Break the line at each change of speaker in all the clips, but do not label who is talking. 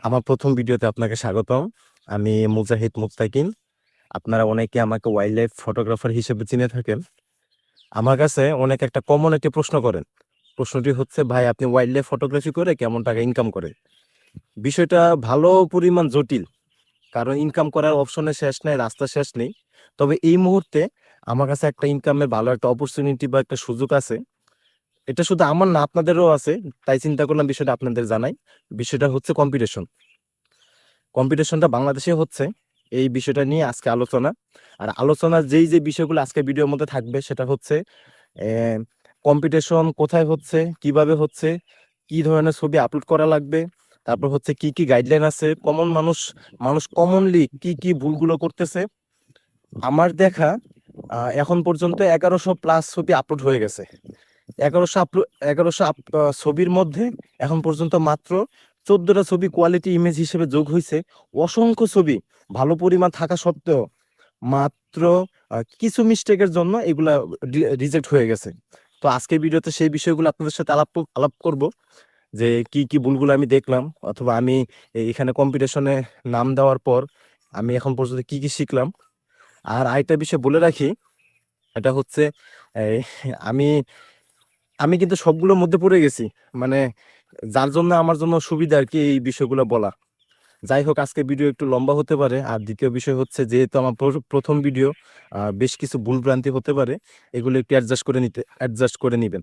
আমার প্রথম ভিডিওতে আপনাকে স্বাগতম। আমি মুজাহিদ মুস্তাকিন। আপনারা অনেকে আমাকে ওয়াইল্ড লাইফ ফটোগ্রাফার হিসেবে চিনে থাকেন। আমার কাছে অনেক একটা কমন একটি প্রশ্ন করেন। প্রশ্নটি হচ্ছে, ভাই আপনি ওয়াইল্ড লাইফ ফটোগ্রাফি করে কেমন টাকা ইনকাম করেন? বিষয়টা ভালো পরিমাণ জটিল, কারণ ইনকাম করার অপশনের শেষ নেই, রাস্তা শেষ নেই। তবে এই মুহূর্তে আমার কাছে একটা ইনকামের ভালো একটা অপরচুনিটি বা একটা সুযোগ আছে। এটা শুধু আমার না, আপনাদেরও আছে। তাই চিন্তা করলাম বিষয়টা আপনাদের জানাই। বিষয়টা হচ্ছে কম্পিটিশন। কম্পিটিশনটা বাংলাদেশে হচ্ছে, এই বিষয়টা নিয়ে আজকে আলোচনা। আর আলোচনার যে বিষয়গুলো আজকে ভিডিওর মধ্যে থাকবে সেটা হচ্ছে কম্পিটিশন কোথায় হচ্ছে, কিভাবে হচ্ছে, কি ধরনের ছবি আপলোড করা লাগবে, তারপর হচ্ছে কি কি গাইডলাইন আছে, কমন মানুষ মানুষ কমনলি কি কি ভুলগুলো করতেছে। আমার দেখা এখন পর্যন্ত 1100+ ছবি আপলোড হয়ে গেছে। 1100 ছবির মধ্যে এখন পর্যন্ত মাত্র 14টা ছবি কোয়ালিটি ইমেজ হিসেবে যোগ হয়েছে। অসংখ্য ছবি ভালো পরিমাণ থাকা সত্ত্বেও মাত্র কিছু মিস্টেকের জন্য এগুলা রিজেক্ট হয়ে গেছে। তো আজকের ভিডিওতে সেই বিষয়গুলো আপনাদের সাথে আলাপ আলাপ করব, যে কি কি ভুলগুলো আমি দেখলাম, অথবা আমি এখানে কম্পিটিশনে নাম দেওয়ার পর আমি এখন পর্যন্ত কি কি শিখলাম। আর আরেকটা বিষয় বলে রাখি, এটা হচ্ছে এই, আমি আমি কিন্তু সবগুলোর মধ্যে পড়ে গেছি, মানে যার জন্য আমার জন্য সুবিধা আর কি এই বিষয়গুলো বলা। যাই হোক, আজকে ভিডিও একটু লম্বা হতে পারে। আর দ্বিতীয় বিষয় হচ্ছে, যেহেতু আমার প্রথম ভিডিও, বেশ কিছু ভুলভ্রান্তি হতে পারে, এগুলো একটু অ্যাডজাস্ট করে নিবেন।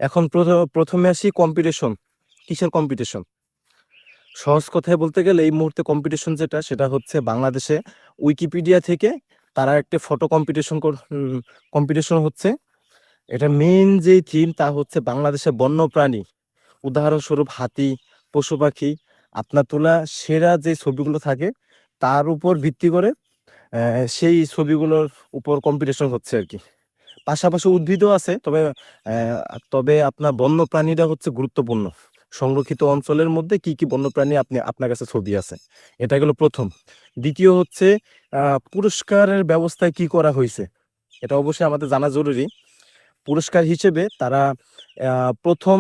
এখন প্রথমে আসি কম্পিটিশন। কিসের কম্পিটিশন? সহজ কথায় বলতে গেলে এই মুহূর্তে কম্পিটিশন যেটা, সেটা হচ্ছে বাংলাদেশে উইকিপিডিয়া থেকে তারা একটা ফটো কম্পিটিশন হচ্ছে। এটা মেইন যে থিম তা হচ্ছে বাংলাদেশের বন্য প্রাণী, উদাহরণস্বরূপ হাতি, পশু পাখি, আপনার তোলা সেরা যে ছবিগুলো থাকে তার উপর ভিত্তি করে সেই ছবিগুলোর উপর কম্পিটিশন হচ্ছে আর কি। পাশাপাশি উদ্ভিদও আছে, তবে আপনার বন্য প্রাণীরা হচ্ছে গুরুত্বপূর্ণ। সংরক্ষিত অঞ্চলের মধ্যে কি কি বন্যপ্রাণী আপনার কাছে ছবি আছে, এটা গেল প্রথম। দ্বিতীয় হচ্ছে পুরস্কারের ব্যবস্থায় কি করা হয়েছে, এটা অবশ্যই আমাদের জানা জরুরি। পুরস্কার হিসেবে তারা প্রথম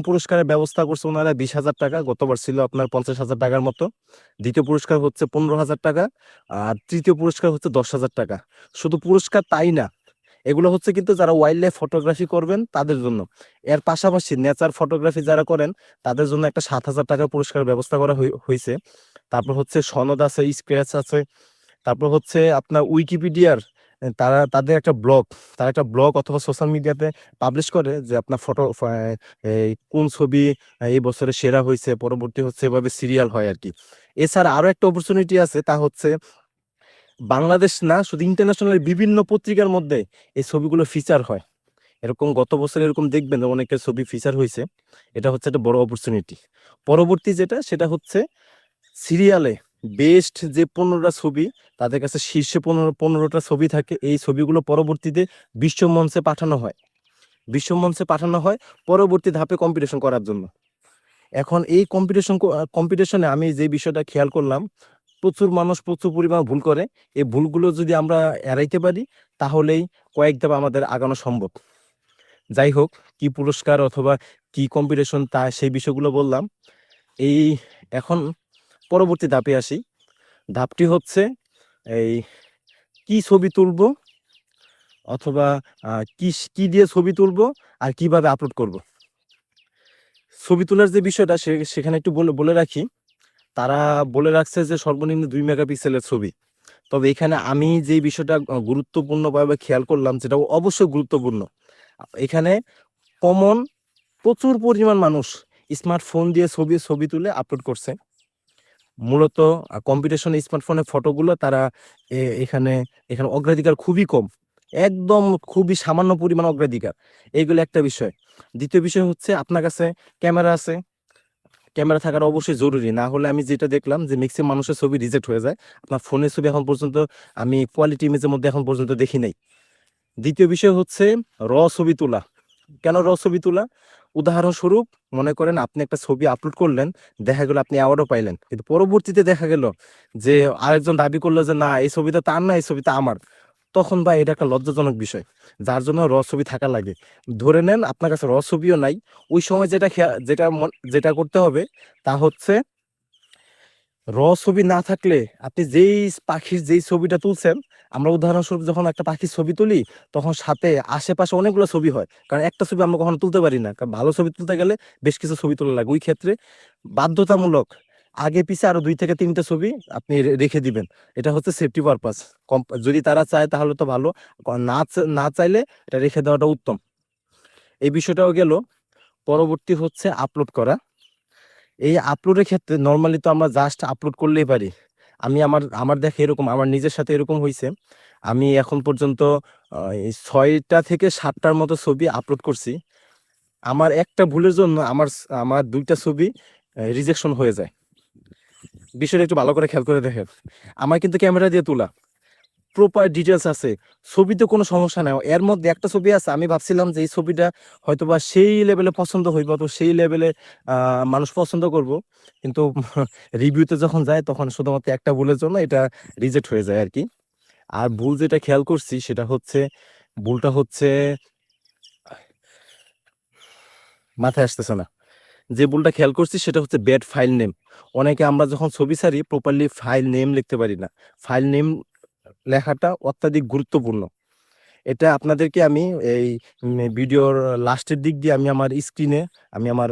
পুরস্কারের ব্যবস্থা করছে ওনারা 20,000 টাকা, গতবার ছিল আপনার 50,000 টাকার মতো। দ্বিতীয় পুরস্কার হচ্ছে 15,000 টাকা, আর তৃতীয় পুরস্কার হচ্ছে 10,000 টাকা। শুধু পুরস্কার তাই না, এগুলো হচ্ছে কিন্তু যারা ওয়াইল্ড লাইফ ফটোগ্রাফি করবেন তাদের জন্য। এর পাশাপাশি নেচার ফটোগ্রাফি যারা করেন তাদের জন্য একটা 7,000 টাকা পুরস্কারের ব্যবস্থা করা হয়েছে। তারপর হচ্ছে সনদ আছে, স্ক্র্যাচ আছে। তারপর হচ্ছে আপনার উইকিপিডিয়ার তারা একটা ব্লগ অথবা সোশ্যাল মিডিয়াতে পাবলিশ করে যে আপনার এই কোন ছবি এই বছরে সেরা হয়েছে, পরবর্তী হচ্ছে এভাবে সিরিয়াল হয় আর কি। এছাড়া আরো একটা অপরচুনিটি আছে, তা হচ্ছে বাংলাদেশ না, শুধু ইন্টারন্যাশনাল বিভিন্ন পত্রিকার মধ্যে এই ছবিগুলো ফিচার হয়। এরকম গত বছর এরকম দেখবেন যে অনেকের ছবি ফিচার হয়েছে। এটা হচ্ছে একটা বড় অপরচুনিটি। পরবর্তী যেটা হচ্ছে সিরিয়ালে বেস্ট যে 15টা ছবি, তাদের কাছে শীর্ষে 15টা ছবি থাকে। এই ছবিগুলো পরবর্তীতে বিশ্ব মঞ্চে পাঠানো হয় পরবর্তী ধাপে কম্পিটিশন করার জন্য। এখন এই কম্পিটিশনে আমি যে বিষয়টা খেয়াল করলাম, প্রচুর মানুষ প্রচুর পরিমাণ ভুল করে। এই ভুলগুলো যদি আমরা এড়াইতে পারি, তাহলেই কয়েক ধাপ আমাদের আগানো সম্ভব। যাই হোক, কি পুরস্কার অথবা কি কম্পিটিশন তা সেই বিষয়গুলো বললাম। এই এখন পরবর্তী ধাপে আসি। ধাপটি হচ্ছে এই কি ছবি তুলবো, অথবা কি কি দিয়ে ছবি তুলবো, আর কিভাবে আপলোড করব। ছবি তোলার যে বিষয়টা সেখানে একটু বলে রাখি। তারা বলে রাখছে যে সর্বনিম্ন 2 মেগাপিক্সেলের ছবি। তবে এখানে আমি যে বিষয়টা গুরুত্বপূর্ণভাবে খেয়াল করলাম, যেটা অবশ্যই গুরুত্বপূর্ণ, এখানে কমন প্রচুর পরিমাণ মানুষ স্মার্টফোন দিয়ে ছবি তুলে আপলোড করছে। মূলত কম্পিটিশনে স্মার্টফোনের ফটোগুলো তারা এখানে এখানে অগ্রাধিকার খুবই কম, একদম খুবই সামান্য পরিমাণ অগ্রাধিকার। এইগুলো একটা বিষয়। দ্বিতীয় বিষয় হচ্ছে, আপনার কাছে ক্যামেরা আছে। ক্যামেরা থাকার অবশ্যই জরুরি, না হলে আমি যেটা দেখলাম যে ম্যাক্সিমাম মানুষের ছবি রিজেক্ট হয়ে যায়। আপনার ফোনের ছবি এখন পর্যন্ত আমি কোয়ালিটি ইমেজের মধ্যে এখন পর্যন্ত দেখি নাই। দ্বিতীয় বিষয় হচ্ছে ছবি তোলা। কেন ছবি তোলা? উদাহরণস্বরূপ মনে করেন আপনি একটা ছবি আপলোড করলেন, দেখা গেল আপনি অ্যাওয়ার্ডও পাইলেন, কিন্তু পরবর্তীতে দেখা গেল যে আরেকজন দাবি করলো যে না, এই ছবিটা তার না, এই ছবিটা আমার। তখন ভাই এটা একটা লজ্জাজনক বিষয়, যার জন্য র ছবি থাকা লাগে। ধরে নেন আপনার কাছে র ছবিও নাই, ওই সময় যেটা করতে হবে তা হচ্ছে র ছবি না থাকলে আপনি যেই পাখির যেই ছবিটা তুলছেন, আমরা উদাহরণস্বরূপ যখন একটা পাখির ছবি তুলি তখন সাথে আশেপাশে অনেকগুলো ছবি হয়, কারণ একটা ছবি আমরা কখনো তুলতে পারি না, কারণ ভালো ছবি তুলতে গেলে বেশ কিছু ছবি তোলা লাগে। ওই ক্ষেত্রে বাধ্যতামূলক আগে পিছে আরো 2 থেকে 3টে ছবি আপনি রেখে দিবেন। এটা হচ্ছে সেফটি পারপাস। যদি তারা চায় তাহলে তো ভালো, না চাইলে এটা রেখে দেওয়াটা উত্তম। এই বিষয়টাও গেল। পরবর্তী হচ্ছে আপলোড করা। এই আপলোডের ক্ষেত্রে নর্মালি তো আমরা জাস্ট আপলোড করলেই পারি। আমি আমার আমার দেখে এরকম আমার নিজের সাথে এরকম হয়েছে, আমি এখন পর্যন্ত 6টা থেকে 7টার মতো ছবি আপলোড করছি। আমার একটা ভুলের জন্য আমার আমার 2টা ছবি রিজেকশন হয়ে যায়। বিষয়টা একটু ভালো করে খেয়াল করে দেখেন। আমার কিন্তু ক্যামেরা দিয়ে তোলা, প্রপার ডিটেলস আছে, ছবিতে কোনো সমস্যা নাই। এর মধ্যে একটা ছবি আছে আমি ভাবছিলাম যে এই ছবিটা হয়তোবা সেই লেভেলে পছন্দ হইব, তো সেই লেভেলে মানুষ পছন্দ করব, কিন্তু রিভিউতে যখন যায় তখন শুধুমাত্র একটা ভুলের জন্য এটা রিজেক্ট হয়ে যায় আর কি। আর ভুল যেটা খেয়াল করছি সেটা হচ্ছে, ভুলটা হচ্ছে মাথায় আসতেছে না, যে ভুলটা খেয়াল করছি সেটা হচ্ছে ব্যাড ফাইল নেম। অনেকে আমরা যখন ছবি ছাড়ি প্রপারলি ফাইল নেম লিখতে পারি না। ফাইল নেম লেখাটা অত্যাধিক গুরুত্বপূর্ণ। এটা আপনাদেরকে আমি এই ভিডিওর লাস্টের দিক দিয়ে আমি আমার স্ক্রিনে, আমি আমার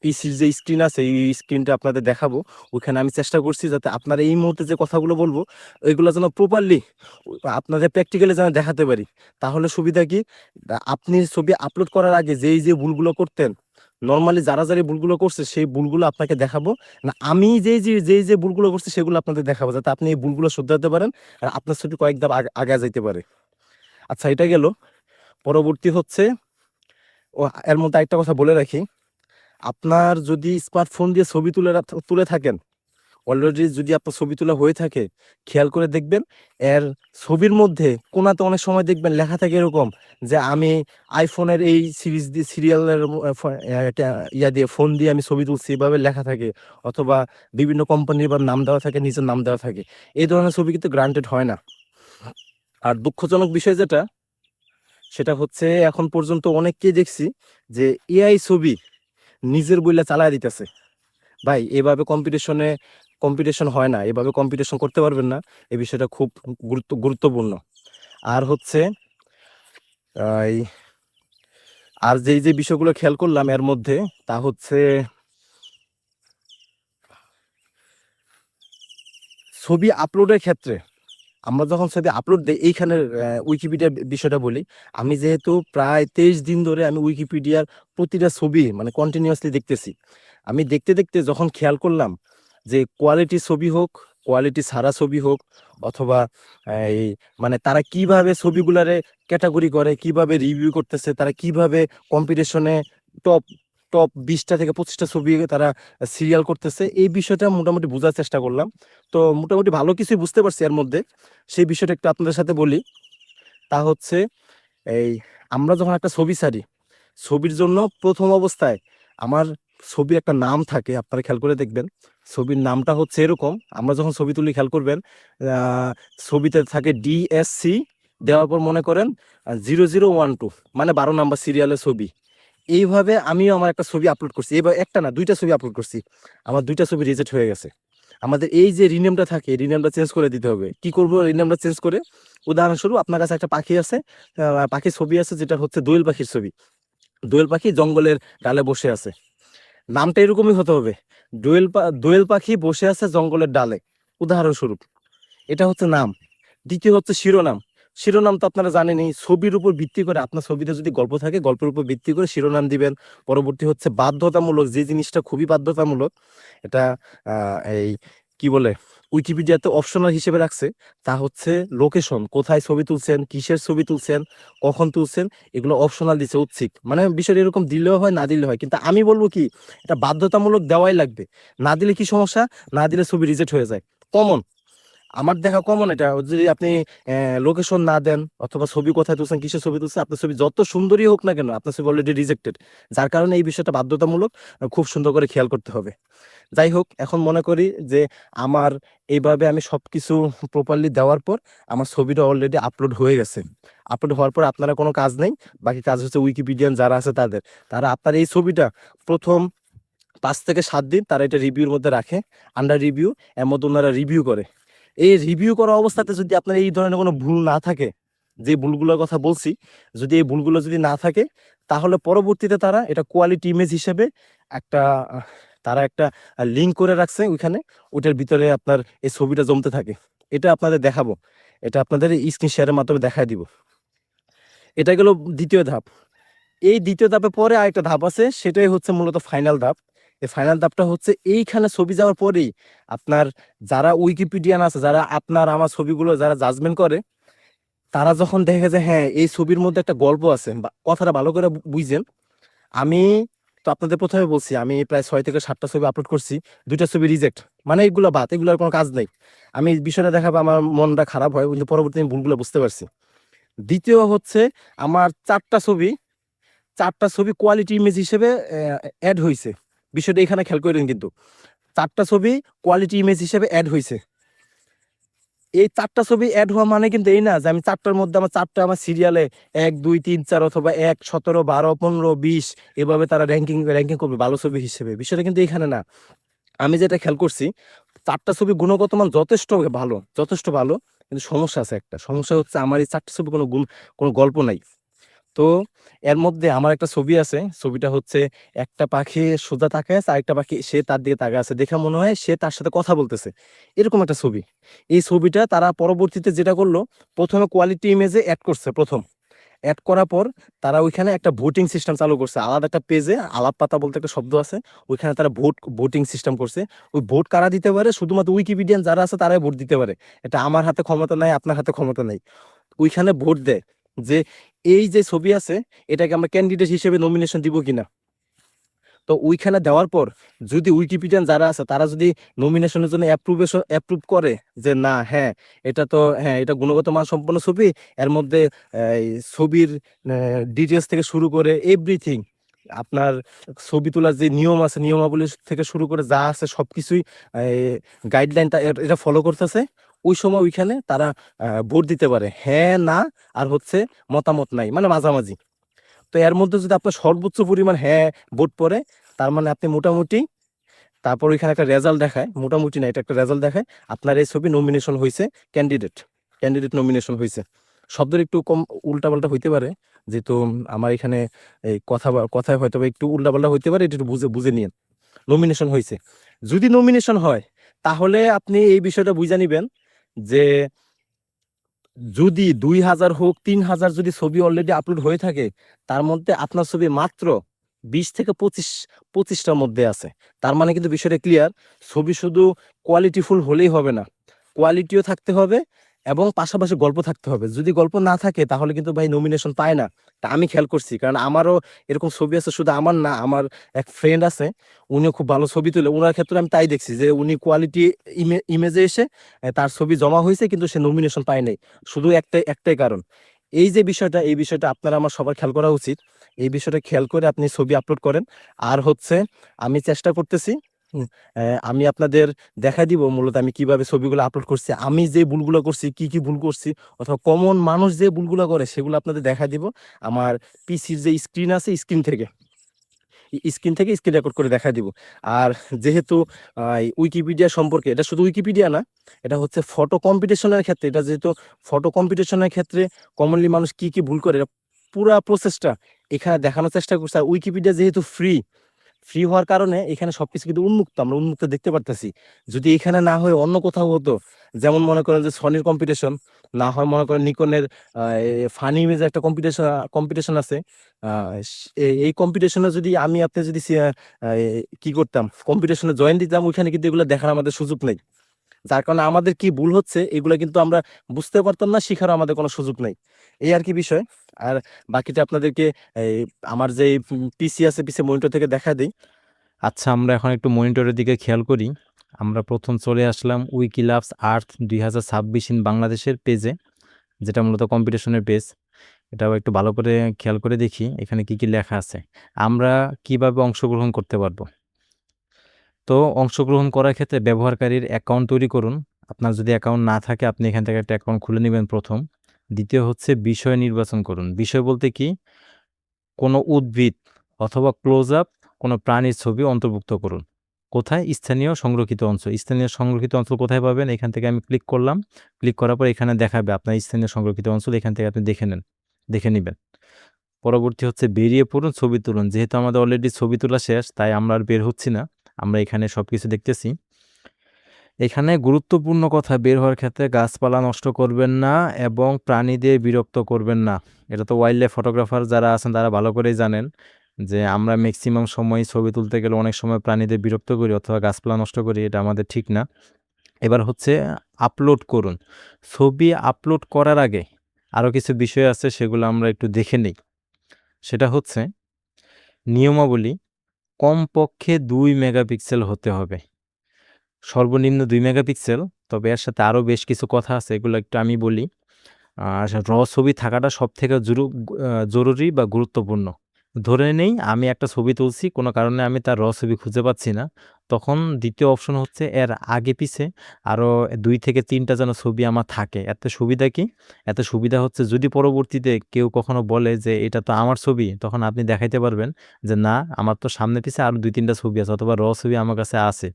পিসির যে স্ক্রিন আছে এই স্ক্রিনটা আপনাদের দেখাবো। ওখানে আমি চেষ্টা করছি যাতে আপনারা এই মুহূর্তে যে কথাগুলো বলবো ওইগুলো যেন প্রপারলি আপনাদের প্র্যাকটিক্যালি যেন দেখাতে পারি। তাহলে সুবিধা কি, আপনি ছবি আপলোড করার আগে যেই যে ভুলগুলো করতেন, নর্মালি যারা যারা ভুলগুলো করছে সেই ভুলগুলো আপনাকে দেখাবো না, আমি যেই যে ভুলগুলো করছি সেগুলো আপনাদের দেখাবো, যাতে আপনি এই ভুলগুলো শুধরাতে পারেন আর আপনার ছবি কয়েক ধাপ আগে যাইতে পারে। আচ্ছা, এটা গেল। পরবর্তী হচ্ছে, ও এর মধ্যে একটা কথা বলে রাখি, আপনার যদি স্মার্টফোন দিয়ে ছবি তুলে থাকেন, অলরেডি যদি আপনার ছবি তোলা হয়ে থাকে, খেয়াল করে দেখবেন এর ছবির মধ্যে কোনাতে অনেক সময় দেখবেন লেখা থাকে এরকম যে আমি আইফোনের এই সিরিজ দিয়ে সিরিয়ালের ইয়া দিয়ে ফোন দিয়ে আমি ছবি তুলছি, এভাবে লেখা থাকে। অথবা বিভিন্ন কোম্পানির বা নাম দেওয়া থাকে, নিজের নাম দেওয়া থাকে। এই ধরনের ছবি কিন্তু গ্রান্টেড হয় না। আর দুঃখজনক বিষয় যেটা, সেটা হচ্ছে এখন পর্যন্ত অনেককেই দেখছি যে এআই ছবি নিজের বইলা চালায় দিতেছে। ভাই এভাবে কম্পিটিশন হয় না, এভাবে কম্পিটিশন করতে পারবেন না। এই বিষয়টা খুব গুরুত্বপূর্ণ। আর হচ্ছে এই আর যে বিষয়গুলো খেয়াল করলাম এর মধ্যে, তা হচ্ছে ছবি আপলোডের ক্ষেত্রে আমরা যখন ছবি আপলোড দিই, এইখানের উইকিপিডিয়ার বিষয়টা বলি। আমি যেহেতু প্রায় 23 দিন ধরে আমি উইকিপিডিয়ার প্রতিটা ছবি মানে কন্টিনিউয়াসলি দেখতেছি, আমি দেখতে দেখতে যখন খেয়াল করলাম যে কোয়ালিটি ছবি হোক, কোয়ালিটি ছাড়া ছবি হোক, অথবা এই মানে তারা কিভাবে ছবিগুলারে ক্যাটাগরি করে, কিভাবে রিভিউ করতেছে, তারা কিভাবে কম্পিটিশনে টপ টপ 20টা থেকে 25টা ছবি তারা সিরিয়াল করতেছে, এই বিষয়টা মোটামুটি বোঝার চেষ্টা করলাম। তো মোটামুটি ভালো কিছুই বুঝতে পারছি এর মধ্যে। সেই বিষয়টা একটু আপনাদের সাথে বলি। তা হচ্ছে এই আমরা যখন একটা ছবি ছাড়ি, ছবির জন্য প্রথম অবস্থায় আমার ছবির একটা নাম থাকে, আপনারা খেয়াল করে দেখবেন। ছবির নামটা হচ্ছে এরকম, আমরা যখন ছবি তুলি খেয়াল করবেন ছবিতে থাকে DSC, দেওয়ার পর মনে করেন 0012, মানে 12 নম্বর সিরিয়ালের ছবি। এইভাবে আমিও আমার একটা ছবি আপলোড করছি, এবার একটা না 2টা ছবি আপলোড করছি, আমার 2টা ছবি রিজেক্ট হয়ে গেছে। আমাদের এই যে রিনেমটা থাকে, রিনেমটা চেঞ্জ করে দিতে হবে। কি করব রিনেমটা চেঞ্জ করে? উদাহরণস্বরূপ আপনার কাছে একটা পাখি আছে, পাখির ছবি আছে, যেটা হচ্ছে দোয়েল পাখির ছবি। দোয়েল পাখি জঙ্গলের ডালে বসে আছে, নামটা এরকমই হতে হবে, দোয়েল পাখি বসে আছে জঙ্গলের ডালে, উদাহরণস্বরূপ। এটা হচ্ছে নাম। দ্বিতীয় হচ্ছে শিরোনাম। শিরোনাম তো আপনারা জানেনই, ছবির উপর ভিত্তি করে, আপনার ছবিতে যদি গল্প থাকে গল্পের উপর ভিত্তি করে শিরোনাম দিবেন। পরবর্তী হচ্ছে বাধ্যতামূলক, যে জিনিসটা খুবই বাধ্যতামূলক, এটা এই কি বলে উইকিপিডিয়াতে অপশনাল হিসেবে রাখছে, তা হচ্ছে লোকেশন, কোথায় ছবি তুলছেন, কিসের ছবি তুলছেন, কখন তুলছেন, এগুলো অপশনাল দিচ্ছে, ঐচ্ছিক। মানে বিষয়টা এরকম দিলেও হয় না দিলেও হয়, কিন্তু আমি বলবো কি এটা বাধ্যতামূলক দেওয়াই লাগবে। না দিলে কি সমস্যা, না দিলে ছবি রিজেক্ট হয়ে যায়, কমন। আমার দেখা কমন এটা, যদি আপনি লোকেশন না দেন অথবা ছবি কোথায় তুলছেন কিসের ছবি তুলছেন, আপনার ছবি যত সুন্দরই হোক না কেন আপনার ছবি অলরেডি রিজেক্টেড। যার কারণে এই বিষয়টা বাধ্যতামূলক খুব সুন্দর করে খেয়াল করতে হবে। যাই হোক, এখন মনে করি যে আমার এইভাবে আমি সবকিছু প্রপারলি দেওয়ার পর আমার ছবিটা অলরেডি আপলোড হয়ে গেছে। আপলোড হওয়ার পর আপনারা কোনো কাজ নেই, বাকি কাজ হচ্ছে উইকিপিডিয়ান যারা আছে তাদের, তারা আপনার এই ছবিটা প্রথম 5 থেকে 7 দিন তারা এটা রিভিউর মধ্যে রাখে, আন্ডার রিভিউ, এর মধ্যে ওনারা রিভিউ করে। এই রিভিউ করা অবস্থাতে যদি আপনার এই ধরনের কোনো ভুল না থাকে, যে ভুলগুলোর কথা বলছি, যদি এই ভুলগুলো যদি না থাকে, তাহলে পরবর্তীতে তারা এটা কোয়ালিটি ইমেজ হিসেবে একটা তারা একটা লিঙ্ক করে রাখছে ওইখানে, ওইটার ভিতরে আপনার এই ছবিটা জমতে থাকে। এটা আপনাদের দেখাবো, এটা আপনাদের স্ক্রিন শেয়ারের মাধ্যমে দেখায় দিব। এটা গেল দ্বিতীয় ধাপ। এই দ্বিতীয় ধাপে পরে আরেকটা ধাপ আছে, সেটাই হচ্ছে মূলত ফাইনাল ধাপ। এই ফাইনাল ধাপটা হচ্ছে এইখানে ছবি যাওয়ার পরেই আপনার যারা উইকিপিডিয়ান আছে, যারা আপনার আমার ছবিগুলো যারা জাজমেন্ট করে, তারা যখন দেখে যে হ্যাঁ এই ছবির মধ্যে একটা গল্প আছে, কথাটা ভালো করে বুঝছেন। আমি তো আপনাদের প্রথমে বলছি আমি প্রায় 6 থেকে 7টা ছবি আপলোড করছি, 2টা ছবি রিজেক্ট, মানে এগুলো বাদ, এগুলোর কোনো কাজ নেই। আমি বিষয়টা দেখাবো, আমার মনটা খারাপ হয়, কিন্তু পরবর্তী আমি ভুলগুলো বুঝতে পারছি। দ্বিতীয় হচ্ছে আমার 4টা ছবি কোয়ালিটি ইমেজ হিসেবে অ্যাড হয়েছে। বিষয়টা এখানে খেয়াল করেন, কিন্তু 4টা ছবি কোয়ালিটি ইমেজ হিসেবে অ্যাড হয়েছে। এই 4টা ছবি অ্যাড হওয়া মানে কিন্তু এই না যে আমি 4টার মধ্যে আমার 4টা আমার সিরিয়ালে 1 2 3 4 অথবা 1 17 12 15 20 এভাবে তারা র্যাঙ্কিং র্যাঙ্কিং করবে ভালো ছবি হিসেবে। বিষয়টা কিন্তু এখানে না। আমি যেটা খেয়াল করছি, 4টা ছবি গুণগত মান যথেষ্ট ভালো, যথেষ্ট ভালো, কিন্তু সমস্যা আছে। একটা সমস্যা হচ্ছে আমার এই 4টা ছবি কোনো গল্প নাই। তো এর মধ্যে আমার একটা ছবি আছে, ছবিটা হচ্ছে একটা পাখি সোজা তাকায় আছে, আরেকটা পাখি সে তার দিকে তাকায় আছে, দেখে মনে হয় সে তার সাথে কথা বলতেছে, এরকম একটা ছবি। এই ছবিটা তারা পরবর্তীতে যেটা করলো, প্রথমে কোয়ালিটি ইমেজে অ্যাড করছে। প্রথম অ্যাড করার পর তারা ওইখানে একটা ভোটিং সিস্টেম চালু করছে, আলাদা একটা পেজে আলাপ পাতা বলতে একটা শব্দ আছে, ওইখানে তারা ভোটিং সিস্টেম করছে। ওই ভোট কারা দিতে পারে? শুধুমাত্র উইকিপিডিয়ান যারা আছে তারাই ভোট দিতে পারে। এটা আমার হাতে ক্ষমতা নাই, আপনার হাতে ক্ষমতা নাই। ওইখানে ভোট দেয় যে এই যে ছবি আছে এটাকে আমরা ক্যান্ডিডেট হিসেবে নমিনেশন দিব কিনা। তো ওইখানে দেওয়ার পর যদি উইকিপিডিয়ান যারা আছে তারা যদি নমিনেশনের জন্য অ্যাপ্রুভ করে যে না হ্যাঁ এটা তো হ্যাঁ এটা গুণগত মান সম্পন্ন ছবি, এর মধ্যে এই ছবির ডিটেলস থেকে শুরু করে এভরিথিং, আপনার ছবি তোলার যে নিয়ম আছে নিয়মাবলী থেকে শুরু করে যা আছে সবকিছুই গাইডলাইন এটা ফলো করতেছে, ওই সময় ওইখানে তারা ভোট দিতে পারে হ্যাঁ না আর হচ্ছে মতামত নাই, মানে মাঝামাঝি। তো এর মধ্যে যদি আপনার সর্বোচ্চ পরিমাণ হ্যাঁ ভোট পড়ে, তার মানে আপনি মোটামুটি, তারপর ওইখানে একটা রেজাল্ট দেখায়, মোটামুটি না এটা একটা রেজাল্ট দেখায় আপনার এই ছবি নমিনেশন হয়েছে, ক্যান্ডিডেট ক্যান্ডিডেট নমিনেশন হয়েছে। শব্দের একটু কম উল্টাপাল্টা হইতে পারে, যেহেতু আমার এখানে এই কথায় হয়তো বা একটু উল্টাপাল্টা হইতে পারে, এটা একটু বুঝে বুঝে নিন। নমিনেশন হয়েছে, যদি নমিনেশন হয় তাহলে আপনি এই বিষয়টা বুঝে নিবেন যে যদি 2000 হোক 3000 যদি ছবি অলরেডি আপলোড হয়ে থাকে, তার মধ্যে আপনার ছবি মাত্র 20 থেকে 25টার মধ্যে আছে। তার মানে কিন্তু বিষয়টা ক্লিয়ার, ছবি শুধু কোয়ালিটিফুল হলেই হবে না, কোয়ালিটিও থাকতে হবে এবং পাশাপাশি গল্প থাকতে হবে। যদি গল্প না থাকে তাহলে কিন্তু ভাই নমিনেশন পায় না। তা আমি খেয়াল করছি, কারণ আমারও এরকম ছবি আছে, শুধু আমার না, আমার এক ফ্রেন্ড আছে, উনিও খুব ভালো ছবি তুলে, ওনার ক্ষেত্রে আমি তাই দেখছি যে উনি কোয়ালিটি ইমেজে এসে তার ছবি জমা হয়েছে কিন্তু সে নমিনেশন পায় নাই। শুধু একটাই কারণ, এই যে বিষয়টা, এই বিষয়টা আপনারা আমার সবার খেয়াল করা উচিত। এই বিষয়টা খেয়াল করে আপনি ছবি আপলোড করেন। আর হচ্ছে আমি চেষ্টা করতেছি, আমি আপনাদের দেখা দিব মূলত আমি কিভাবে ছবিগুলো আপলোড করছি, আমি যে ভুলগুলো করছি, কি কি ভুল করছি, অথবা কমন মানুষ যে ভুলগুলো করে সেগুলো আপনাদের দেখা দিব আমার পিসির যে স্ক্রিন আছে, স্ক্রিন রেকর্ড করে দেখা দিব। আর যেহেতু উইকিপিডিয়া সম্পর্কে, এটা শুধু উইকিপিডিয়া না, এটা হচ্ছে ফটো কম্পিটিশনের ক্ষেত্রে, এটা যেহেতু ফটো কম্পিটিশনের ক্ষেত্রে কমনলি মানুষ কি কি ভুল করে, এটা পুরা প্রসেসটা এখানে দেখানোর চেষ্টা করছে। আর উইকিপিডিয়া যেহেতু ফ্রি হওয়ার কারণে এখানে সবকিছু কিন্তু উন্মুক্ত, আমরা উন্মুক্ত দেখতে পারতেছি। যদি এখানে না হয় অন্য কোথাও হতো, যেমন মনে করেন যে সনির কম্পিটিশন, না হয় মনে করেন নিকনের ফানি ইমেজ একটা কম্পিটিশন আছে, এই কম্পিটিশনে যদি আমি আপনি যদি কি করতাম, কম্পিটিশনে জয়েন দিতাম, ওইখানে কিন্তু এগুলো দেখার আমাদের সুযোগ নেই। যার কারণে আমাদের কি ভুল হচ্ছে এগুলো কিন্তু আমরা বুঝতে পারতাম না, শিখারও আমাদের কোনো সুযোগ নেই। এই আর কি বিষয়। আর বাকিটা আপনাদেরকে এই আমার যে পিসি আছে, পিসি মনিটর থেকে দেখা দিই। আচ্ছা, আমরা এখন একটু মনিটরের দিকে খেয়াল করি।
আমরা প্রথম চলে আসলাম উইকিলাভস আর্থ 2026 ইন বাংলাদেশের পেজে, যেটা মূলত কম্পিটিশনের পেজ। এটাও একটু ভালো করে খেয়াল করে দেখি এখানে কি কি লেখা আছে, আমরা কিভাবে অংশগ্রহণ করতে পারবো। তো অংশগ্রহণ করার ক্ষেত্রে ব্যবহারকারীর অ্যাকাউন্ট তৈরি করুন। আপনার যদি অ্যাকাউন্ট না থাকে আপনি এখান থেকে একটা অ্যাকাউন্ট খুলে নেবেন প্রথম। দ্বিতীয় হচ্ছে বিষয় নির্বাচন করুন। বিষয় বলতে কি, কোনো উদ্ভিদ অথবা ক্লোজ আপ কোনো প্রাণীর ছবি অন্তর্ভুক্ত করুন। কোথায়? স্থানীয় সংরক্ষিত অঞ্চল। স্থানীয় সংরক্ষিত অঞ্চল কোথায় পাবেন? এখান থেকে আমি ক্লিক করলাম। ক্লিক করার পর এখানে দেখাবে আপনার স্থানীয় সংরক্ষিত অঞ্চল, এখান থেকে আপনি দেখে নেবেন। পরবর্তী হচ্ছে বেরিয়ে পড়ুন, ছবি তুলুন। যেহেতু আমাদের অলরেডি ছবি তোলা শেষ, তাই আমরা আর বের হচ্ছি না, আমরা এখানে সবকিছু দেখতেছি। এখানে গুরুত্বপূর্ণ কথা, বের হওয়ার ক্ষেত্রে গাছপালা নষ্ট করবেন না এবং প্রাণীদের বিরক্ত করবেন না। এটা তো ওয়াইল্ড লাইফ ফটোগ্রাফার যারা আছেন তারা ভালো করেই জানেন যে আমরা ম্যাক্সিমাম সময় ছবি তুলতে গেলে অনেক সময় প্রাণীদের বিরক্ত করি অথবা গাছপালা নষ্ট করি, এটা আমাদের ঠিক না। এবার হচ্ছে আপলোড করুন। ছবি আপলোড করার আগে আরও কিছু বিষয় আছে, সেগুলো আমরা একটু দেখে নিই। সেটা হচ্ছে নিয়মাবলী, কমপক্ষে 2 মেগাপিক্সেল হতে হবে, সর্বনিম্ন 2 মেগাপিক্সেল। তবে এর সাথে আরও বেশ কিছু কথা আছে, এগুলো একটু আমি বলি। র ছবি থাকাটা সব থেকে জরুরি বা গুরুত্বপূর্ণ। ধরে নেই আমি একটা ছবি তুলছি, কোনো কারণে আমি তার র ছবি খুঁজে পাচ্ছি না, তখন দ্বিতীয় অপশন হচ্ছে এর আগে পিছে আরও 2 থেকে 3টা যেন ছবি আমার থাকে। এতে সুবিধা কি? এতে সুবিধা হচ্ছে যদি পরবর্তীতে কেউ কখনো বলে যে এটা তো আমার ছবি, তখন আপনি দেখাইতে পারবেন যে না, আমার তো সামনে পিছে আরও 2-3টা ছবি আছে অথবা র ছবি আমার কাছে আছে।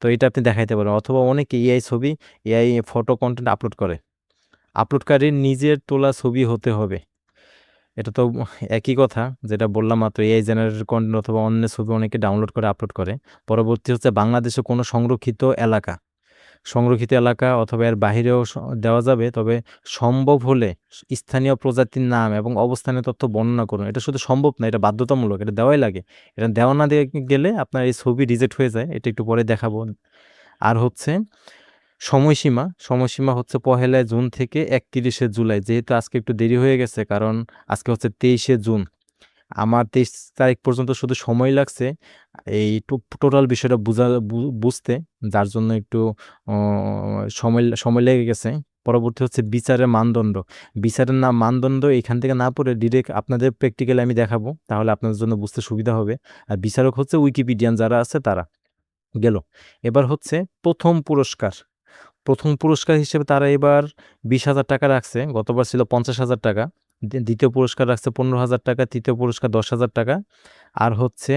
তো এটা আপনি দেখাইতে পারবেন। অথবা অনেকে এআই ছবি, এআই ফটো কন্টেন্ট আপলোড করে, আপলোডকারীর নিজের তোলা ছবি হতে হবে। এটা তো একই কথা যেটা বললাম মাত্র, এআই জেনারেটেড কন্টেন্ট অথবা অন্য ছবি অনেকে ডাউনলোড করে আপলোড করে। পরবর্তী হচ্ছে বাংলাদেশে কোনো সংরক্ষিত এলাকা অথবা এর বাহিরেও দেওয়া যাবে, তবে সম্ভব হলে স্থানীয় প্রজাতির নাম এবং অবস্থানের তথ্য বর্ণনা করুন। এটা শুধু সম্ভব না, এটা বাধ্যতামূলক, এটা দেওয়াই লাগে। এটা দেওয়া না দিয়ে গেলে আপনার এই ছবি রিজেক্ট হয়ে যায়, এটা একটু পরে দেখাবো। আর হচ্ছে সময়সীমা হচ্ছে 1 জুন থেকে 31 জুলাই। যেহেতু আজকে একটু দেরি হয়ে গেছে, কারণ আজকে হচ্ছে 23 জুন, আমার 23 তারিখ পর্যন্ত শুধু সময় লাগছে এই টোটাল বিষয়টা বুঝতে, যার জন্য একটু সময় সময় লেগে গেছে। পরবর্তী হচ্ছে বিচারের মানদণ্ড এখান থেকে না পড়ে ডিরেক্ট আপনাদের প্র্যাকটিক্যালি আমি দেখাবো, তাহলে আপনাদের জন্য বুঝতে সুবিধা হবে। আর বিচারক হচ্ছে উইকিপিডিয়ান যারা আছে তারা। গেল। এবার হচ্ছে প্রথম পুরস্কার হিসেবে তারা এবার 20,000 টাকা রাখছে, গতবার ছিল 50,000 টাকা। দ্বিতীয় পুরস্কার রাখছে 15,000 টাকা, তৃতীয় পুরস্কার 10,000 টাকা। আর হচ্ছে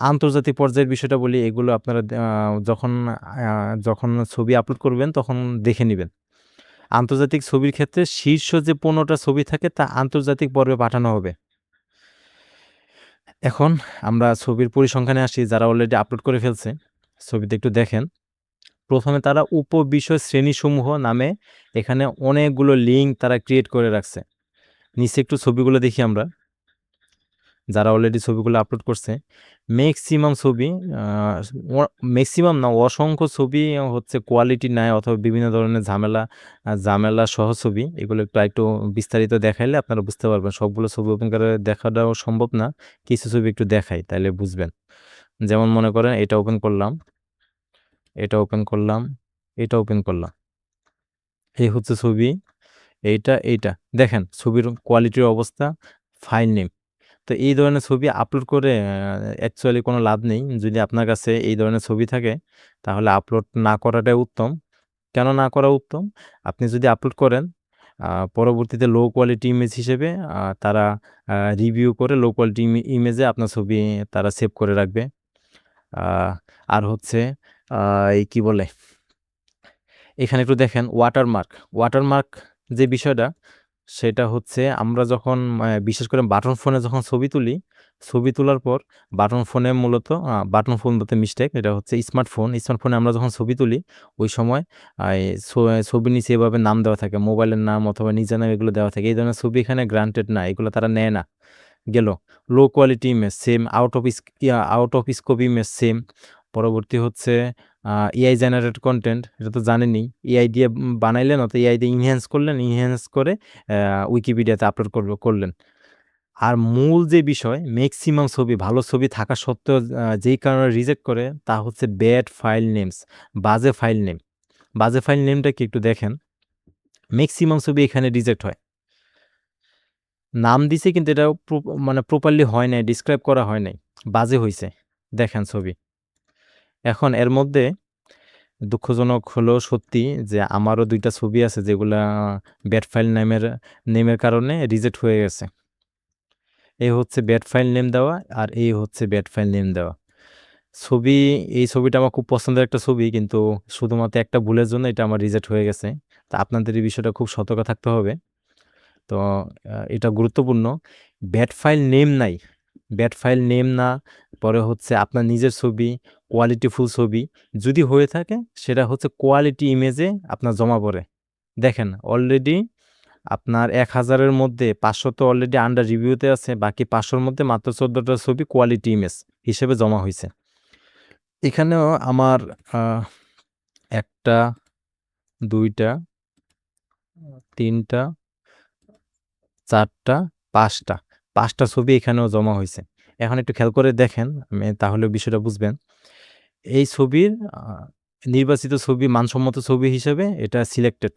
আন্তর্জাতিক পর্যায়ের বিষয়টা বলি, এগুলো আপনারা যখন ছবি আপলোড করবেন তখন দেখে নেবেন। আন্তর্জাতিক ছবির ক্ষেত্রে শীর্ষ যে 15টা ছবি থাকে তা আন্তর্জাতিক পর্বে পাঠানো হবে। এখন আমরা ছবির পরিসংখ্যানে আসি, যারা অলরেডি আপলোড করে ফেলছে ছবিতে একটু দেখেন। প্রথমে তারা উপবিষয় শ্রেণীসমূহ নামে এখানে অনেকগুলো লিঙ্ক তারা ক্রিয়েট করে রাখছে। নিচে একটু ছবিগুলো দেখি আমরা, যারা অলরেডি ছবিগুলো আপলোড করছে। ম্যাক্সিমাম না, অসংখ্য ছবি হচ্ছে কোয়ালিটি নাই অথবা বিভিন্ন ধরনের ঝামেলা সহ ছবি। এগুলো একটু বিস্তারিত দেখাইলে আপনারা বুঝতে পারবেন। সবগুলো ছবি ওপেন করে দেখাটাও সম্ভব না, কিছু ছবি একটু দেখাই তাহলে বুঝবেন। যেমন মনে করেন এটা ওপেন করলাম, এটা ওপেন করলাম, এটা ওপেন করলাম, এই হচ্ছে ছবি, এইটা দেখেন ছবির কোয়ালিটির অবস্থা, ফাইল নেম। তো এই ধরনের ছবি আপলোড করে অ্যাকচুয়ালি কোনো লাভ নেই। যদি আপনার কাছে এই ধরনের ছবি থাকে তাহলে আপলোড না করাটাই উত্তম। কেন না করা উত্তম? আপনি যদি আপলোড করেন, পরবর্তীতে লো কোয়ালিটি ইমেজ হিসেবে তারা রিভিউ করে লো কোয়ালিটি ইমেজে আপনার ছবি তারা সেভ করে রাখবে। আর হচ্ছে এই কি বলে, এখানে একটু দেখেন ওয়াটারমার্ক যে বিষয়টা, সেটা হচ্ছে আমরা যখন বিশেষ করে বাটন ফোনে যখন ছবি তোলার পর বাটন ফোনে মূলত বাটন ফোন বলতে মিস্টেক, এটা হচ্ছে স্মার্টফোনে আমরা যখন ছবি তুলি ওই সময় ছবির নিচে এভাবে নাম দেওয়া থাকে, মোবাইলের নাম অথবা নিজের নাম, এগুলো দেওয়া থাকে। এই ধরনের ছবি এখানে গ্রান্টেড না, এগুলো তারা নেয় না। গেল। Low quality image same, out of scope image same. পরবর্তী হচ্ছে এআই জেনারেটেড কন্টেন্ট, এটা তো জানেনই, এআই দিয়ে বানাইলেন অথবা এআই দিয়ে ইনহ্যান্স করে উইকিপিডিয়াতে আপলোড করলেন। আর মূল যে বিষয়, ম্যাক্সিমাম ছবি ভালো ছবি থাকা সত্ত্বেও যেই কারণে রিজেক্ট করে তা হচ্ছে ব্যাড ফাইল নেমস, বাজে ফাইল নেম। বাজে ফাইল নেমটা কি একটু দেখেন, ম্যাক্সিমাম ছবি এখানে রিজেক্ট হয়। নাম দিছে কিন্তু এটা মানে প্রপারলি হয় নাই, ডিসক্রাইব করা হয় নাই, বাজে হইছে। দেখেন ছবি। এখন এর মধ্যে দুঃখজনক হলো সত্যি যে আমারও ২ টা ছবি আছে যেগুলা ব্যাড ফাইল নেমের কারণে রিজেক্ট হয়ে গেছে। এই হচ্ছে ব্যাড ফাইল নেম দেওয়া আর এই হচ্ছে ব্যাড ফাইল নেম দেওয়া। ছবি এই ছবিটা আমার খুব পছন্দের একটা ছবি, কিন্তু শুধুমাত্র একটা ভুলের জন্য এটা আমার রিজেক্ট হয়ে গেছে। তো আপনাদের এই বিষয়টা খুব সতর্ক থাকতে হবে। তো এটা গুরুত্বপূর্ণ। ব্যাড ফাইল নেম নাই, ব্যাড ফাইল নেম না, পরে হচ্ছে আপনার নিজের ছবি, কোয়ালিটিফুল ছবি যদি হয়ে থাকে সেটা হচ্ছে কোয়ালিটি ইমেজে আপনার জমা পড়ে। দেখেন অলরেডি আপনার ১,০০০ এর মধ্যে ৫০০ তো অলরেডি আন্ডার রিভিউতে আছে, বাকি ৫০০ মধ্যে মাত্র ১৪টা ছবি কোয়ালিটি ইমেজ হিসেবে জমা হইছে। এখানেও আমার ১টা, ২টা, ৩টা, ৪টা, ৫টা, ৫টা ছবি এখানেও জমা হইছে। এখন একটু খেয়াল করে দেখেন, তাহলে বিষয়টা বুঝবেন। এই ছবির নির্বাচিত ছবি মানসম্মত ছবি হিসেবে এটা সিলেক্টেড।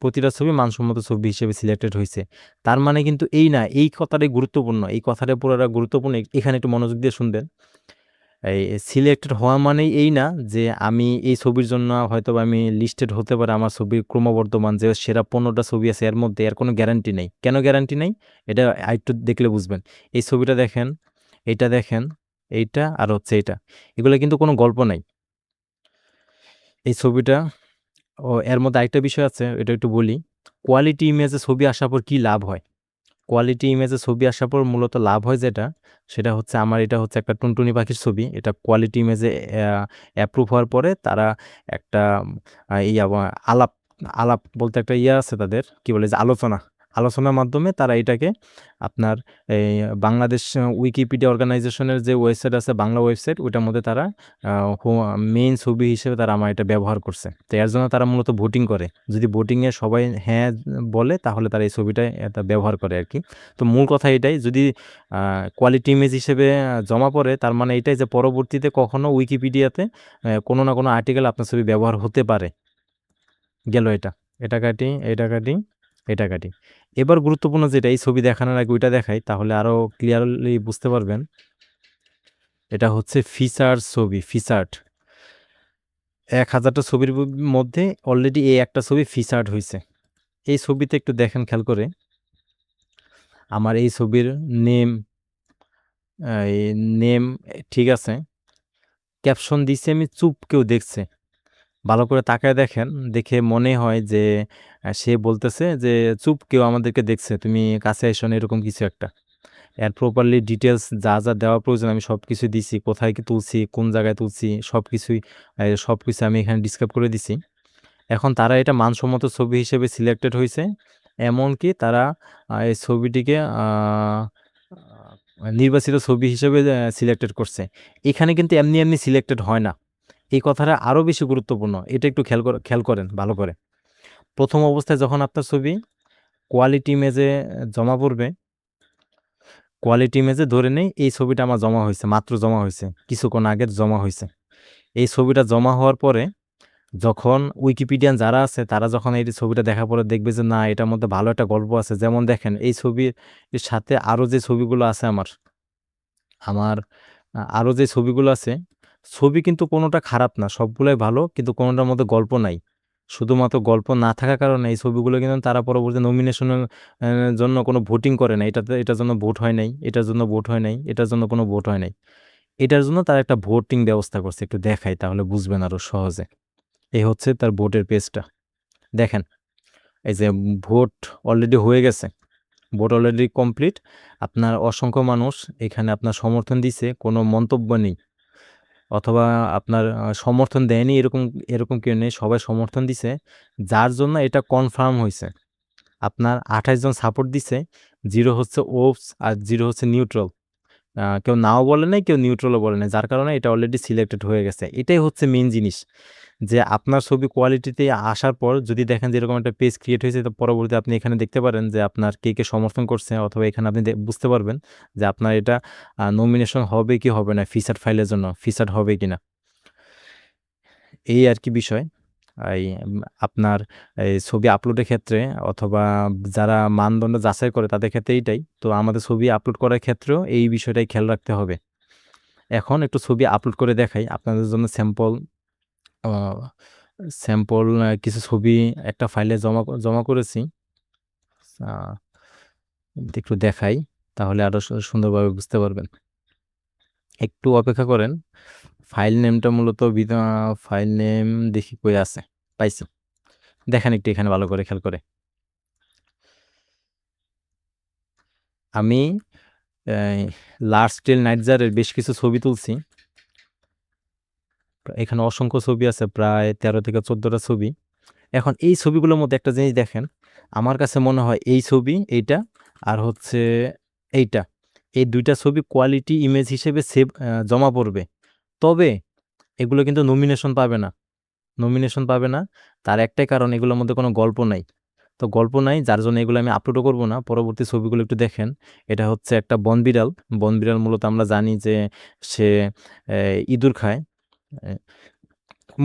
প্রতিটা ছবি মানসম্মত ছবি হিসেবে সিলেক্টেড হইছে। তার মানে কিন্তু এই না, এই কথাটাই গুরুত্বপূর্ণ। এই কথাটা পুরাটা গুরুত্বপূর্ণ। এখানে একটু মনোযোগ দিয়ে শুনবেন। এই সিলেক্টেড হওয়া মানেই এই না যে আমি এই ছবির জন্য হয়তোবা আমি লিস্টেড হতে পারে আমার ছবির ক্রমবর্ধমান যে সেরা ১৫টা ছবি আছে এর মধ্যে, এর কোনো গ্যারান্টি নেই। কেন গ্যারান্টি নেই? এটা আরেকটু দেখলে বুঝবেন। এই ছবিটা দেখেন, এইটা দেখেন, এইটা আর হচ্ছে এইটা। এগুলা কিন্তু কোনো গল্প নাই। এই ছবিটা এর মধ্যে আরেকটা বিষয় আছে, এটা একটু বলি। কোয়ালিটি ইমেজে ছবি আসার পর কি লাভ হয়? কোয়ালিটি ইমেজে ছবি আসার পর মূলত লাভ হয় যেটা, সেটা হচ্ছে আমার এটা হচ্ছে একটা টুনটুনি পাখির ছবি। এটা কোয়ালিটি ইমেজে অ্যাপ্রুভ হওয়ার পরে তারা একটা ইয়া আলাপ আলাপ বলতে একটা ইয়া আছে তাদের, কি বলে যে আলোচনার মাধ্যমে তারা এটাকে আপনার এই বাংলাদেশ উইকিপিডিয়া অর্গানাইজেশনের যে ওয়েবসাইট আছে, বাংলা ওয়েবসাইট, ওইটার মধ্যে তারা মেইন ছবি হিসেবে তারা আমার এটা ব্যবহার করছে। তো এর জন্য তারা মূলত ভোটিং করে। যদি ভোটিংয়ে সবাই হ্যাঁ বলে তাহলে তারা এই ছবিটা এটা ব্যবহার করে আরকি। তো মূল কথা এটাই, যদি কোয়ালিটি ইমেজ হিসেবে জমা পড়ে তার মানে এটাই যে পরবর্তীতে কখনো উইকিপিডিয়াতে কোনো না কোনো আর্টিকেল আপনার ছবি ব্যবহার হতে পারে। গেল এটা। এটা কাটি, এটা কাটি, এটা কাটি। এবার গুরুত্বপূর্ণ যেটা, এই ছবি দেখানোর আগে ওইটা দেখাই তাহলে আরো ক্লিয়ারলি বুঝতে পারবেন। এটা হচ্ছে ফিচার ছবি, ফিচার্ড। ১,০০০টা ছবির মধ্যে অলরেডি এই একটা ছবি ফিচার্ড হইছে। এই ছবিতে একটু দেখেন খেয়াল করে। আমার এই ছবির নেম, এই নেম ঠিক আছে। ক্যাপশন দিছি আমি চুপ কেউ দেখছে। ভালো করে তাকায় দেখেন, দেখে মনে হয় যে সে বলতেছে যে, "চুপ কেউ আমাদেরকে দেখছে, তুমি কাছে আইসো না", এরকম কিছু একটা। এর প্রপারলি ডিটেইলস যা, যা দেওয়া প্রয়োজন আমি সবকিছু দিছি। কোথায় কি তুলছি, কোন জায়গায় তুলছি সবকিছু আমি এখানে ডিসক্রাইব করে দিছি। এখন তারা এটা মানসম্মত ছবি হিসেবে সিলেক্টেড হইছে। এমনকি তারা এই ছবিটিকে নির্বাচিত ছবি হিসেবে সিলেক্টেড করছে। এখানে কিন্তু এমনি সিলেক্টেড হয় না। এই কথাটা আরো বেশি গুরুত্বপূর্ণ। এটা একটু খেয়াল করেন ভালো করে। ১ম অবস্থায় যখন আপনার ছবি কোয়ালিটি ইমেজে জমা পড়বে, কোয়ালিটি ইমেজে ধরে নেই এই ছবিটা আমার জমা হইছে, মাত্র জমা হইছে। কিছুক্ষণ আগে জমা হইছে। এই ছবিটা জমা হওয়ার পরে যখন উইকিপিডিয়ান যারা আছে তারা যখন এই ছবিটা দেখার পরে দেখবে যে না, এটার মধ্যে ভালো একটা গল্প আছে। যেমন দেখেন এই ছবির সাথে আরো যে ছবিগুলো আছে আমার আরো যে ছবিগুলো আছে, ছবি কিন্তু কোনোটা খারাপ না, সবগুলাই ভালো, কিন্তু কোনোটার মধ্যে গল্প নাই। শুধুমাত্র গল্প না থাকার কারণে এই ছবিগুলো কিন্তু তারা পরবর্তী নমিনেশনের জন্য কোনো ভোটিং করে নাই। এটার জন্য ভোট হয় নাই, এটার জন্য ভোট হয় নাই, এটার জন্য কোনো ভোট হয় নাই। এটার জন্য তারা একটা ভোটিং ব্যবস্থা করছে। একটু দেখাই তাহলে বুঝবেন আরো সহজে। এই হচ্ছে তার ভোটের পেজটা। দেখেন, এই যে ভোট অলরেডি হয়ে গেছে। Vote already complete. আপনার অসংখ্য মানুষ এখানে আপনার সমর্থন দিছে, কোনো মন্তব্য নেই। অথবা আপনার সমর্থন দেয়নি এরকম কেউ নেই। সবাই সমর্থন দিছে। যার জন্য এটা কনফার্ম হইছে। আপনার ২৮ জন সাপোর্ট দিছে। 0 হচ্ছে ওপস আর 0 হচ্ছে নিউট্রাল। কেউ নাও বলে নাই, কেউ নিউট্রালও বলে নাই। যার কারণে এটা অলরেডি সিলেক্টেড হয়ে গেছে। এটাই হচ্ছে মেইন জিনিস। যে আপনার ছবি কোয়ালিটিতে আসার পর যদি দেখেন যে এরকম একটা পেজ ক্রিয়েট হয়েছে, তো পরবর্তীতে আপনি এখানে দেখতে পারেন যে আপনার কে কে সমর্থন করছে, অথবা এখানে আপনি বুঝতে পারবেন যে আপনার এটা নমিনেশন হবে কি হবে না, ফিচার্ড ফাইলের জন্য ফিচার্ড হবে কিনা, এই আর কি বিষয়। এই আপনার এই ছবি আপলোডের ক্ষেত্রে অথবা যারা মানদণ্ড যাচাই করে তাদের ক্ষেত্রে এইটাই, তো আমাদের ছবি আপলোড করার ক্ষেত্রেও এই বিষয়টাই খেয়াল রাখতে হবে। এখন একটু ছবি আপলোড করে দেখাই আপনাদের জন্য স্যাম্পল। স্যাম্পল কিছু ছবি একটা ফাইলে জমা জমা করেছি, আহ, একটু দেখাই, তাহলে আরো সুন্দরভাবে বুঝতে পারবেন। একটু অপেক্ষা করেন। ফাইল নেমটা মূলত ফাইল নেম দেখি কই আছে, পাইছি, দেখেন একটু এখানে ভালো করে খেয়াল করে। আমি লার্জ স্কেল নাইট জারের বেশ কিছু ছবি তুলছি, এখানে অসংখ্য ছবি আছে, প্রায় 13 থেকে 14টা ছবি। এখন এই ছবিগুলোর মধ্যে একটা জিনিস দেখেন, আমার কাছে মনে হয় এই ছবি এইটা আর হচ্ছে এইটা, এই দুইটা ছবি কোয়ালিটি ইমেজ হিসেবে জমা পড়বে, তবে এগুলো কিন্তু নমিনেশন পাবে না। নমিনেশন পাবে না, তার একটাই কারণ এগুলোর মধ্যে কোনো গল্প নাই। তো গল্প নাই, যার জন্য এগুলো আমি আপলোডও করব না। পরবর্তী ছবিগুলো একটু দেখেন, এটা হচ্ছে একটা বনবিড়াল। বনবিড়াল মূলত আমরা জানি যে সে ইঁদুর খায়। আহ,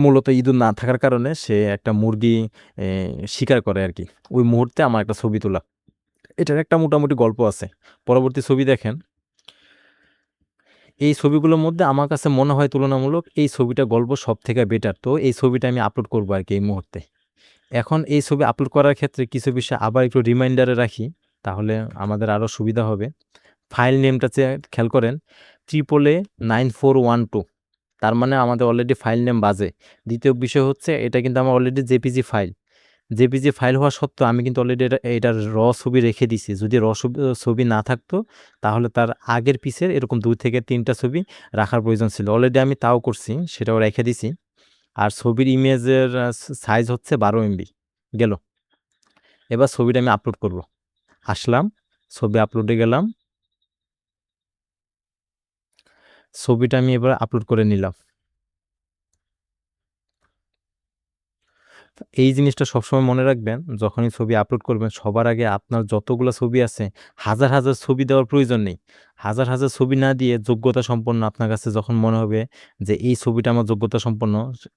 মূলত ইঁদুর না থাকার কারণে সে একটা মুরগি শিকার করে আর কি। ওই মুহূর্তে আমার একটা ছবি তোলা, এটার একটা মোটামুটি গল্প আছে। পরবর্তী ছবি দেখেন, এই ছবিগুলোর মধ্যে আমার কাছে মনে হয় তুলনামূলক এই ছবিটা গল্প সব থেকে বেটার, তো এই ছবিটা আমি আপলোড করবো আর কি এই মুহূর্তে। এখন এই ছবি আপলোড করার ক্ষেত্রে কিছু বিষয় আবার একটু রিমাইন্ডারে রাখি, তাহলে আমাদের আরও সুবিধা হবে। ফাইল নেমটা খেয়াল করেন, 8889412, তার মানে আমাদের অলরেডি ফাইল নেম বাজে। দ্বিতীয় বিষয় হচ্ছে এটা কিন্তু আমার already JPG file. JPG file হওয়া সত্ত্বেও আমি কিন্তু অলরেডি এটার ছবি রেখে দিছি। যদি ছবি না থাকতো তাহলে তার আগের পিসের এরকম 2 থেকে 3টা ছবি রাখার প্রয়োজন ছিল, অলরেডি আমি তাও করছি, সেটাও রেখে দিছি। আর ছবির ইমেজের সাইজ হচ্ছে 12 MB। গেল, এবার ছবিটা আমি আপলোড করব। আসলাম, ছবি আপলোডে গেলাম, ছবিটা আমি এবার আপলোড করে নিলাম। এই জিনিসটা সবসময় মনে রাখবেন, যখনই ছবি আপলোড করবেন সবার আগে আপনার যতগুলো ছবি আছে, হাজার হাজার ছবি দেওয়ার প্রয়োজন নেই। হাজার হাজার ছবি না দিয়ে যোগ্যতা সম্পন্ন আপনার কাছে যখন মনে হবে যে এই ছবিটা আমার যোগ্যতা সম্পন্ন,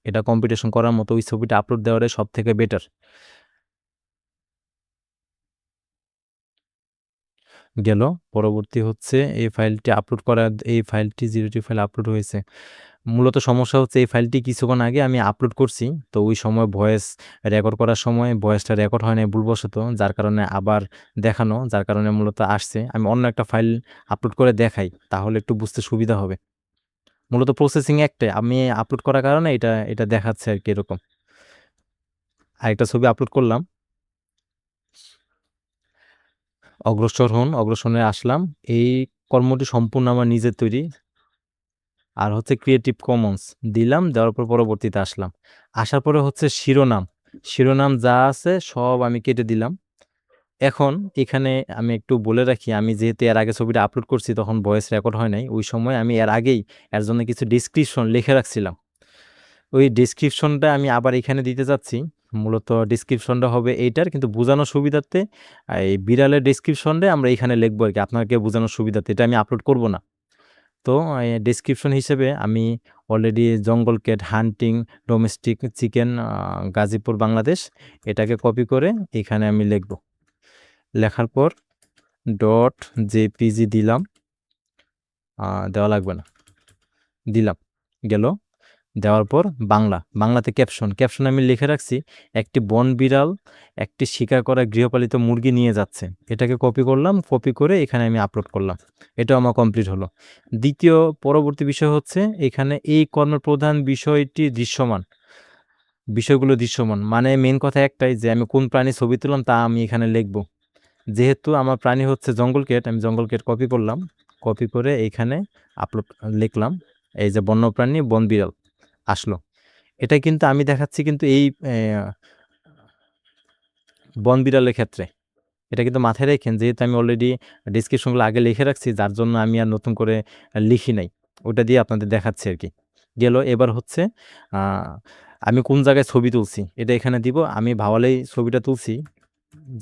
এটা কম্পিটিশন করার মতো, ওই ছবিটা আপলোড দেওয়াটাই সব থেকে বেটার। গেল, পরবর্তী হচ্ছে এই ফাইলটি আপলোড করা, এই ফাইলটি 0টি ফাইল আপলোড হয়েছে। মূলত সমস্যা হচ্ছে এই ফাইলটি কিছুক্ষণ আগে আমি আপলোড করছি, তো ওই সময় ভয়েস রেকর্ড করার সময় ভয়েসটা রেকর্ড হয় না ভুলবশত, যার কারণে আবার দেখানো, যার কারণে মূলত আসছে। আমি অন্য একটা ফাইল আপলোড করে দেখাই, তাহলে একটু বুঝতে সুবিধা হবে। মূলত প্রসেসিং একটাই, আমি আপলোড করার কারণে এটা এটা দেখাচ্ছে আর কি এরকম। আরেকটা ছবি আপলোড করলাম, অগ্রসর হন, অগ্রসরে আসলাম। এই কর্মটি সম্পূর্ণ আমার নিজের তৈরি, আর হচ্ছে ক্রিয়েটিভ কমন্স দিলাম, দেওয়ার পর পরবর্তীতে আসলাম। আসার পরে হচ্ছে শিরোনাম, শিরোনাম যা আছে সব আমি কেটে দিলাম। এখন এখানে আমি একটু বলে রাখি, আমি যেহেতু এর আগে ছবিটা আপলোড করছি তখন ভয়েস রেকর্ড হয় নাই, ওই সময় আমি এর আগেই এর জন্য কিছু ডিসক্রিপশন লিখে রাখছিলাম। ওই ডিসক্রিপশনটা আমি আবার এখানে দিতে যাচ্ছি। মূলত ডিসক্রিপশনটা হবে এইটার, কিন্তু বোঝানোর সুবিধার্থে এই বিড়ালের ডিসক্রিপশনটা আমরা এখানে লিখবো আর কি, আপনাকে বোঝানোর সুবিধার্থে। এটা আমি আপলোড করব না। তো ডেসক্রিপশন হিসেবে আমি অলরেডি জঙ্গল ক্যাট হান্টিং ডোমেস্টিক চিকেন গাজীপুর বাংলাদেশ, এটাকে কপি করে এখানে আমি লিখব। লেখার পর ডট জেপিজি দিলাম, দেওয়া লাগবে না, দিলাম। গেল, দেওয়ার পর বাংলাতে ক্যাপশন আমি লিখে রাখছি, একটি বন বিড়াল একটি শিকার করা গৃহপালিত মুরগি নিয়ে যাচ্ছে। এটাকে কপি করলাম, কপি করে এখানে আমি আপলোড করলাম। এটা আমার কমপ্লিট হলো। দ্বিতীয় পরবর্তী বিষয় হচ্ছে এখানে এই কর্মের প্রধান বিষয়টি দৃশ্যমান, বিষয়গুলো দৃশ্যমান, মানে মেন কথা একটাই যে আমি কোন প্রাণী ছবি তুললাম তা আমি এখানে লিখব। যেহেতু আমার প্রাণী হচ্ছে জঙ্গল ক্যাট, আমি জঙ্গল ক্যাট কপি করলাম, কপি করে এইখানে আপলোড লিখলাম, এই যে বন্যপ্রাণী বন বিড়াল আসলো। এটা কিন্তু আমি দেখাচ্ছি কিন্তু এই বন বিড়ালের ক্ষেত্রে। এটা কিন্তু মাথায় রাখেন, যেহেতু আমি অলরেডি ডিসক্রিপশনগুলো আগে লিখে রাখছি, যার জন্য আমি আর নতুন করে লিখি নাই, ওটা দিয়ে আপনাদের দেখাচ্ছি আর কি। গেল, এবার হচ্ছে আমি কোন জায়গায় ছবি তুলছি এটা এখানে দিব। আমি ভাওয়ালেই ছবিটা তুলছি,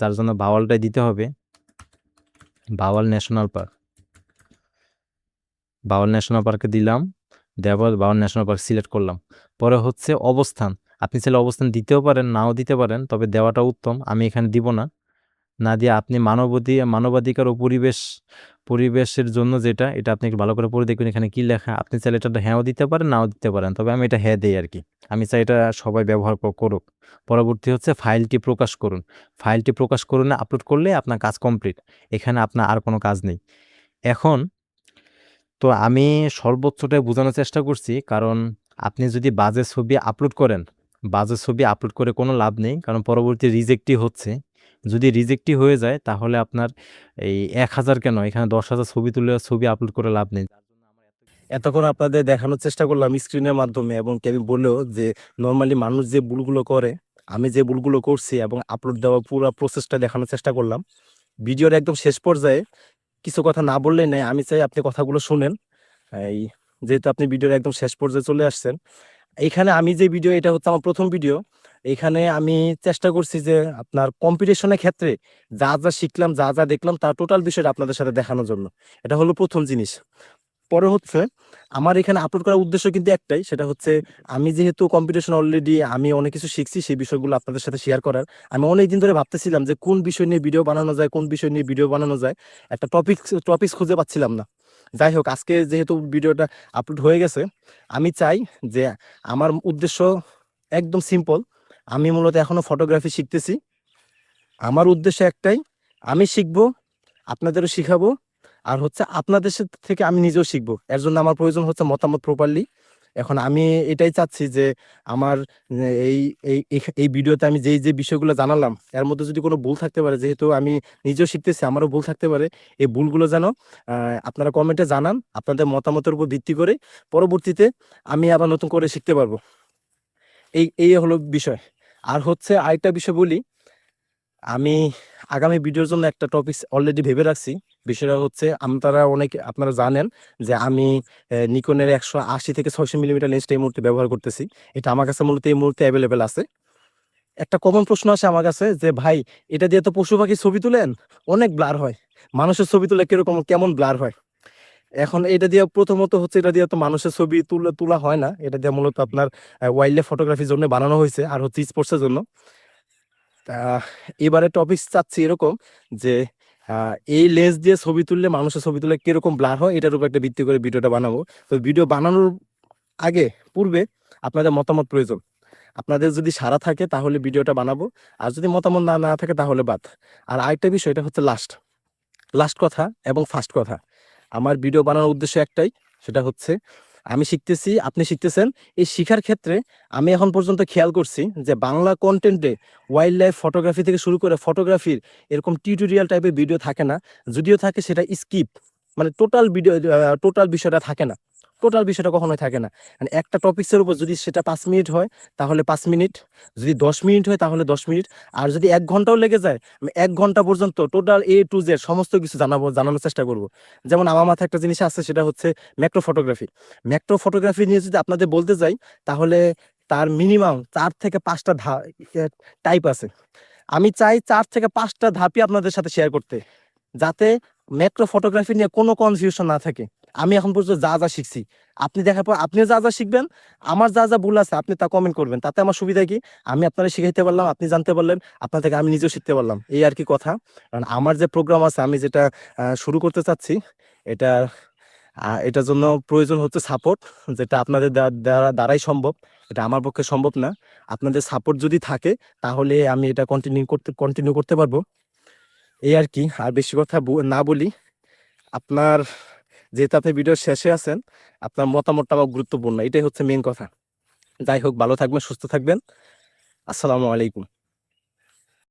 যার জন্য ভাওয়ালটাই দিতে হবে। Bhawal national park, Bhawal national পার্কে দিলাম, দেওয়ার পর ভাওয়াল ন্যাশনাল পার্ক সিলেক্ট করলাম। পরে হচ্ছে অবস্থান, আপনি চাইলে অবস্থান দিতেও পারেন, নাও দিতে পারেন, তবে দেওয়াটা উত্তম। আমি এখানে দিব না, না দিয়ে আপনি মানবাধিকার ও পরিবেশের জন্য যেটা, এটা আপনি একটু ভালো করে পড়ে দেখবেন এখানে কি লেখা। আপনি চাইলে এটা হ্যাঁও দিতে পারেন, নাও দিতে পারেন, তবে আমি এটা হ্যাঁ দেই আর কি। আমি চাই এটা সবাই ব্যবহার করুক। পরবর্তী হচ্ছে ফাইলটি প্রকাশ করুন। ফাইলটি প্রকাশ করুন, আপলোড করলে আপনার কাজ কমপ্লিট। এখানে আপনার আর কোনো কাজ নেই এখন। তো আমি সর্বোচ্চটাই বোঝানোর চেষ্টা করছি, কারণ আপনি যদি বাজে ছবি আপলোড করেন, বাজে ছবি আপলোড করে কোনো লাভ নেই, কারণ পরবর্তী রিজেক্টই হচ্ছে। যদি রিজেক্টই হয়ে যায় তাহলে আপনার এই 1000 কেন, এখানে 10,000 ছবি তুলে ছবি আপলোড করে লাভ নেই।
এতক্ষণ আপনাদের দেখানোর চেষ্টা করলাম স্ক্রিনের মাধ্যমে, এবং কেবি বললেও যে নর্মালি মানুষ যে ভুলগুলো করে, আমি যে ভুলগুলো করছি এবং আপলোড দেওয়া পুরো প্রসেসটা দেখানোর চেষ্টা করলাম। ভিডিওর একদম শেষ পর্যায়ে কিছু কথা না বললেই নেই, আমি চাই আপনি কথাগুলো শুনেন। এই যেহেতু আপনি ভিডিওর একদম শেষ পর্যায়ে চলে আসছেন, এইখানে আমি যে ভিডিও, এটা হচ্ছে আমার প্রথম ভিডিও। এখানে আমি চেষ্টা করছি যে আপনার কম্পিটিশনের ক্ষেত্রে যা যা শিখলাম, যা যা দেখলাম, তার টোটাল বিষয়টা আপনাদের সাথে দেখানোর জন্য। এটা হলো প্রথম জিনিস। পরে হচ্ছে আমার এখানে আপলোড করার উদ্দেশ্য কিন্তু একটাই, সেটা হচ্ছে আমি যেহেতু কম্পিটিশন অলরেডি আমি অনেক কিছু শিখছি, সেই বিষয়গুলো আপনাদের সাথে শেয়ার করার। আমি অনেকদিন ধরে ভাবতেছিলাম যে কোন বিষয় নিয়ে ভিডিও বানানো যায়, কোন বিষয় নিয়ে ভিডিও বানানো যায়, একটা টপিক খুঁজে পাচ্ছিলাম না। যাই হোক, আজকে যেহেতু ভিডিওটা আপলোড হয়ে গেছে, আমি চাই যে আমার উদ্দেশ্য একদম সিম্পল। আমি মূলত এখনো ফটোগ্রাফি শিখতেছি। আমার উদ্দেশ্য একটাই, আমি শিখবো, আপনাদেরও শিখাবো, আর হচ্ছে আপনাদের থেকে আমি নিজেও শিখবো। এর জন্য আমার প্রয়োজন হচ্ছে মতামত প্রপারলি। এখন আমি এটাই চাচ্ছি যে আমার এই এই এই ভিডিওতে আমি যেই যে বিষয়গুলো জানালাম, এর মধ্যে যদি কোনো ভুল থাকতে পারে, যেহেতু আমি নিজেও শিখতেছি, আমারও ভুল থাকতে পারে, এই ভুলগুলো যেন আপনারা কমেন্টে জানান। আপনাদের মতামতের উপর ভিত্তি করে পরবর্তীতে আমি আবার নতুন করে শিখতে পারবো। এই এই হলো বিষয়। আর হচ্ছে আরেকটা বিষয় বলি, আমি আগামী ভিডিওর জন্য একটা টপিক অলরেডি ভেবে রাখছি। বিষয়টা হচ্ছে, আপনারা জানেন যে আমি নিকনের 180 থেকে 600 মিলিমিটার লেন্সটা এই মুহূর্তে ব্যবহার করতেছি। এটা আমার কাছে মূলত এই মুহূর্তে অ্যাভেলেবেল আছে। একটা কমন প্রশ্ন আসে আমার কাছে যে ভাই, এটা দিয়ে তো পশু পাখির ছবি তুলেন, অনেক ব্লার হয়, মানুষের ছবি তুলে কেমন ব্লার হয়? এখন এটা দিয়ে প্রথমত হচ্ছে, এটা দিয়ে তো মানুষের ছবি তোলা হয় না। এটা দিয়ে মূলত আপনার ওয়াইল্ড লাইফ ফটোগ্রাফির জন্য বানানো হয়েছে, আর হচ্ছে স্পোর্টসের জন্য। এবারে টপিক চাচ্ছি এরকম যে এই লেন্স দিয়ে ছবি তুললে, মানুষের ছবি তুললে কিরকম ব্লার হয়, এটার উপর একটা ভিত্তি করে ভিডিওটা বানাবো। তো ভিডিও বানানোর আগে পূর্বে আপনাদের মতামত প্রয়োজন। আপনাদের যদি সাড়া থাকে তাহলে ভিডিওটা বানাবো, আর যদি মতামত না থাকে তাহলে বাদ। আর আরেকটা বিষয়, এটা হচ্ছে লাস্ট কথা এবং ফার্স্ট কথা। আমার ভিডিও বানানোর উদ্দেশ্য একটাই, সেটা হচ্ছে আমি শিখতেছি, আপনি শিখতেছেন। এই শিখার ক্ষেত্রে আমি এখন পর্যন্ত খেয়াল করছি যে বাংলা কন্টেন্টে ওয়াইল্ড লাইফ ফটোগ্রাফি থেকে শুরু করে ফটোগ্রাফির এরকম টিউটোরিয়াল টাইপের ভিডিও থাকে না। যদিও থাকে সেটা স্কিপ, মানে টোটাল বিষয়টা থাকে না। টোটাল বিষয়টা কখনোই থাকে না। মানে একটা টপিক্সের উপর যদি সেটা 5 মিনিট হয় তাহলে 5 মিনিট, যদি 10 মিনিট হয় তাহলে 10 মিনিট, আর যদি 1 ঘন্টাও লেগে যায়, আমি 1 ঘন্টা পর্যন্ত টোটাল A to Z সমস্ত কিছু জানানোর চেষ্টা করব। যেমন আমার মাথায় একটা জিনিস আছে, সেটা হচ্ছে ম্যাক্রো ফটোগ্রাফি। ম্যাক্রো ফটোগ্রাফি নিয়ে যদি আপনাদের বলতে যাই, তাহলে তার মিনিমাম 4 থেকে 5টা টাইপ আছে। আমি চাই 4 থেকে 5টা ধাপই আপনাদের সাথে শেয়ার করতে, যাতে ম্যাক্রো ফটোগ্রাফি নিয়ে কোনো কনফিউশন না থাকে। আমি এখন পর্যন্ত যা যা শিখছি, আপনি দেখার পর আপনি যা যা শিখবেন, আমার যা যা ভুল আছে আপনি তা কমেন্ট করবেন, তাতে আমার সুবিধা কি, আমি আপনারা শিখাইতে পারলাম, আপনি জানতে পারলেন, আপনার থেকে আমি নিজেও শিখতে পারলাম, এই আর কি কথা। কারণ আমার যে প্রোগ্রাম আছে, আমি যেটা শুরু করতে চাচ্ছি, এটা এটার জন্য প্রয়োজন হচ্ছে সাপোর্ট, যেটা আপনাদের দ্বারাই সম্ভব। এটা আমার পক্ষে সম্ভব না। আপনাদের সাপোর্ট যদি থাকে তাহলে আমি এটা কন্টিনিউ করতে পারবো, এই আর কি। আর বেশি কথা না বলি, আপনার যেহেতু আপনি ভিডিওর শেষে আছেন, আপনার মতামতটা আমার গুরুত্বপূর্ণ, এটাই হচ্ছে মেন কথা। যাই হোক, ভালো থাকবেন, সুস্থ থাকবেন। আসসালামু আলাইকুম।